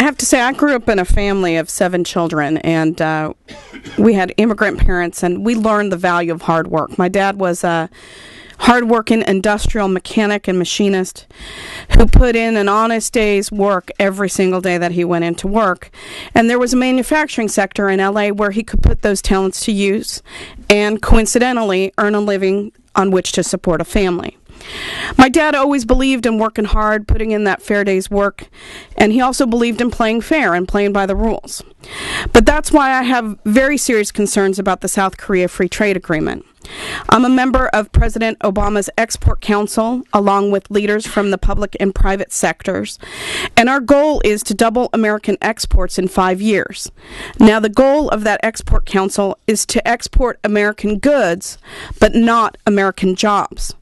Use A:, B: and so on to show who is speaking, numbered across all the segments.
A: I have to say, I grew up in a family of 7 children, and we had immigrant parents, and we learned the value of hard work. My dad was a hard-working industrial mechanic and machinist who put in an honest day's work every single day that he went into work. And there was a manufacturing sector in LA where he could put those talents to use and coincidentally earn a living on which to support a family. My dad always believed in working hard, putting in that fair day's work, and he also believed in playing fair and playing by the rules. But that's why I have very serious concerns about the South Korea Free Trade Agreement. I'm a member of President Obama's Export Council, along with leaders from the public and private sectors, and our goal is to double American exports in 5 years. Now, the goal of that Export Council is to export American goods, but not American jobs.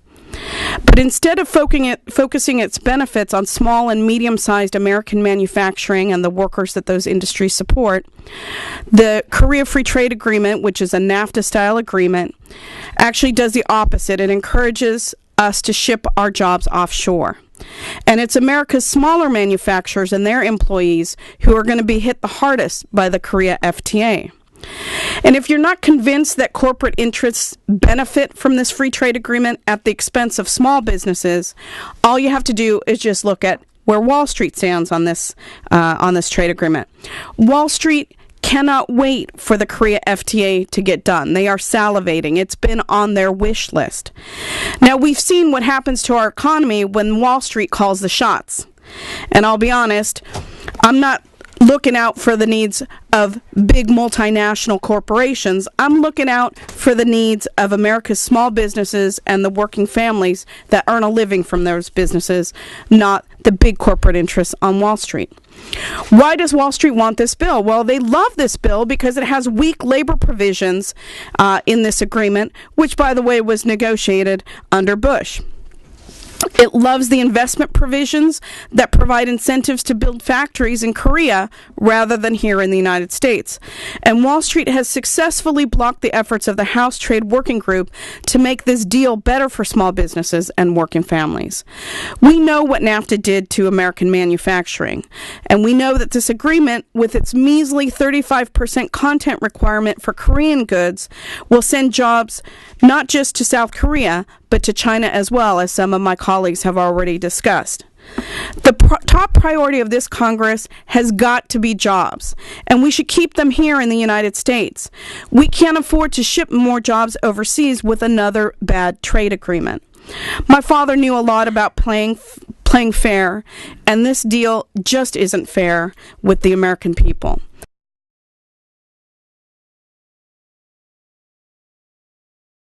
A: But instead of focusing its benefits on small and medium-sized American manufacturing and the workers that those industries support, the Korea Free Trade Agreement, which is a NAFTA-style agreement, actually does the opposite. It encourages us to ship our jobs offshore. And it's America's smaller manufacturers and their employees who are going to be hit the hardest by the Korea FTA. And if you're not convinced that corporate interests benefit from this free trade agreement at the expense of small businesses, all you have to do is just look at where Wall Street stands on this trade agreement. Wall Street cannot wait for the Korea FTA to get done. They are salivating. It's been on their wish list. Now, we've seen what happens to our economy when Wall Street calls the shots. And I'll be honest, I'm not looking out for the needs of big multinational corporations. I'm looking out for the needs of America's small businesses and the working families that earn a living from those businesses, not the big corporate interests on Wall Street. Why does Wall Street want this bill? Well, they love this bill because it has weak labor provisions in this agreement, which, by the way, was negotiated under Bush. It loves the investment provisions that provide incentives to build factories in Korea rather than here in the United States. And Wall Street has successfully blocked the efforts of the House Trade Working Group to make this deal better for small businesses and working families. We know what NAFTA did to American manufacturing, and we know that this agreement, with its measly 35% content requirement for Korean goods, will send jobs not just to South Korea, but to China as well, as some of my colleagues have already discussed. The top priority of this Congress has got to be jobs, and we should keep them here in the United States. We can't afford to ship more jobs overseas with another bad trade agreement. My father knew a lot about playing fair, and this deal just isn't fair with the American people.